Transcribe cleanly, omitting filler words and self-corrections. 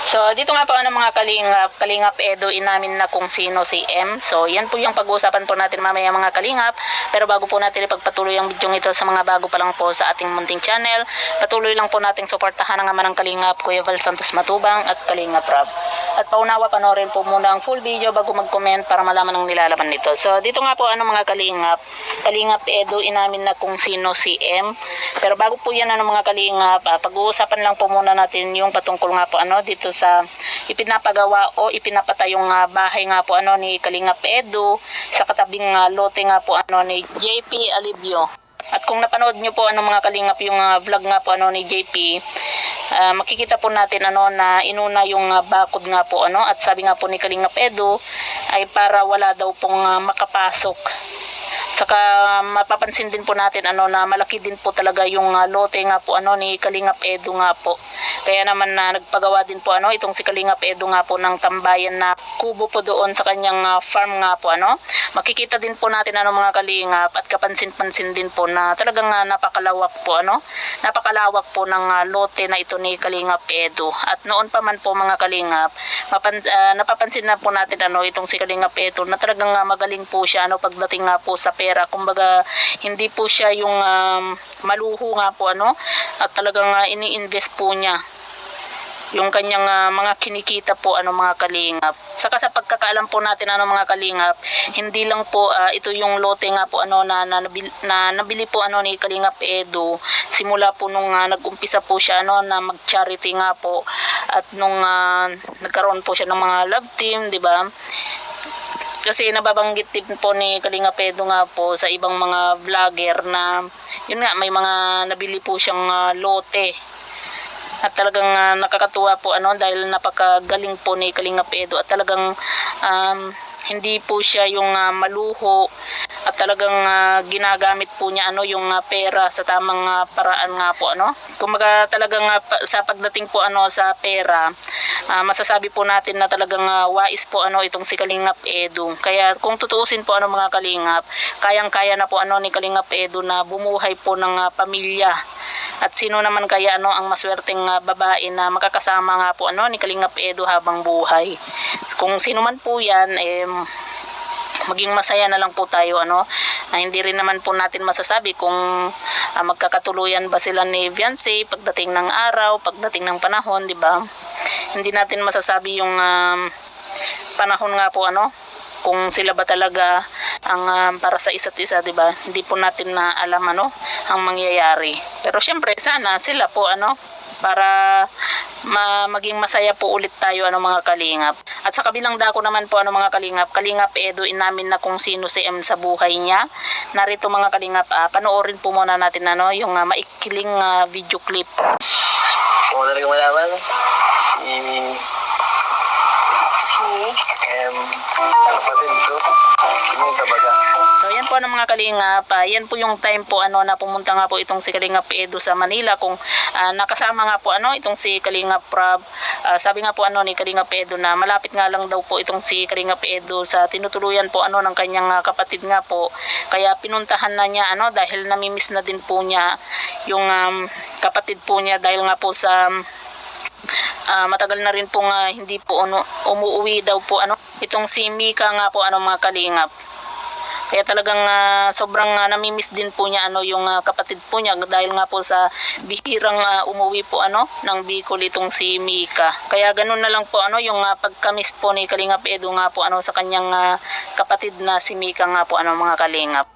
So, dito nga po mga Kalingap Edo inamin na kung sino si M. So, yan po yung pag-uusapan po natin mamaya mga Kalingap. Pero bago po natin ipagpatuloy ang video ito sa mga bago pa lang po sa ating munting channel, patuloy lang po nating suportahan ang ama ng Kalingap, Kuya Val Santos Matubang at Kalingap Rob. At paunawa panoorin po muna ang full video bago mag-comment para malaman ang nilalaman nito. So, dito nga po mga Kalingap Edo inamin na kung sino si M. Pero bago po yan mga Kalingap, pag-uusapan lang po muna natin yung patungkol nga po dito sa ipinapagawa o ipinapatayong bahay nga po ni Kalingap Edo sa katabing lote nga po ni JP Alibio. At kung napanood nyo po mga Kalingap yung vlog nga po ni JP, makikita po natin na inuna yung bakod nga po at sabi nga po ni Kalingap Edo ay para wala daw pong makapasok. Saka mapapansin din po natin na malaki din po talaga yung lote nga po ni Kalingap Edo nga po. Kaya naman nagpagawa din po itong si Kalingap Edo nga po ng tambayan na kubo po doon sa kanyang farm nga po Makikita din po natin mga Kalingap at kapansin-pansin din po na talagang napakalawak po napakalawak po ng lote na ito ni Kalingap Edo. At noon pa man po mga Kalingap, napapansin na po natin itong si Kalingap Edo na talagang magaling po siya pagdating nga po sa pera. Kumbaga hindi po siya yung maluho nga po at talagang ini-invest po niya yung kanyang mga kinikita po mga Kalingap. Saka sa pagkakaalam po natin mga Kalingap, hindi lang po ito yung lote nga po na nabili po ni Kalingap Edo simula po nung nag-umpisa po siya na mag-charity nga po at nung nagkaroon po siya ng mga love team, di ba? Kasi nababanggit din po ni Kalingap Edo nga po sa ibang mga vlogger na yun nga may mga nabili po siyang lote. At talagang nakakatuwa po dahil napakagaling po ni Kalingap Edo at talagang hindi po siya yung maluho at talagang ginagamit po niya yung pera sa tamang paraan nga po Kumaga talagang sa pagdating po sa pera, masasabi po natin na talagang wais po itong si Kalingap Edo. Kaya kung tutuusin po mga Kalingap, kayang-kaya na po ni Kalingap Edo na bumuhay po ng pamilya. At sino naman kaya ang maswerteng babae na makakasama nga po ni Kalingap Edo habang buhay. Kung sino man po yan, maging masaya na lang po tayo hindi rin naman po natin masasabi kung magkakatuluyan ba sila ni Beyonce pagdating ng araw, pagdating ng panahon, di ba? Hindi natin masasabi yung panahon nga po kung sila ba talaga ang para sa isa't isa, di ba? Hindi po natin na alam ang mangyayari. Pero syempre sana sila po para maging masaya po ulit tayo mga Kalingap. At sa kabilang dako naman po mga Kalingap Edo inamin na kung sino si M sa buhay niya. Narito mga Kalingap, panoorin po muna natin yung maikiling video clip. Kung talaga malaman, si M, kapatid ko, sino talaga? So yan po mga Kalingap, yan po yung time po na pumunta nga po itong si Kalingap Edo sa Manila kung nakasama nga po itong si Kalingap Rob. Sabi nga po ni Kalingap Edo na malapit nga lang daw po itong si Kalingap Edo sa tinutuluyan po ng kanyang kapatid nga po. Kaya pinuntahan na niya dahil namimiss na din po niya yung kapatid po niya dahil nga po sa matagal na rin po hindi po umuwi daw po itong si Mika nga po mga Kalingap. Kaya talagang sobrang namimiss din po niya yung kapatid po niya dahil nga po sa bihirang umuwi po ng Bicol itong si Mika. Kaya ganun na lang po yung pagkamiss po ni Kalingap Edo nga po sa kanyang kapatid na si Mika nga po mga Kalingap.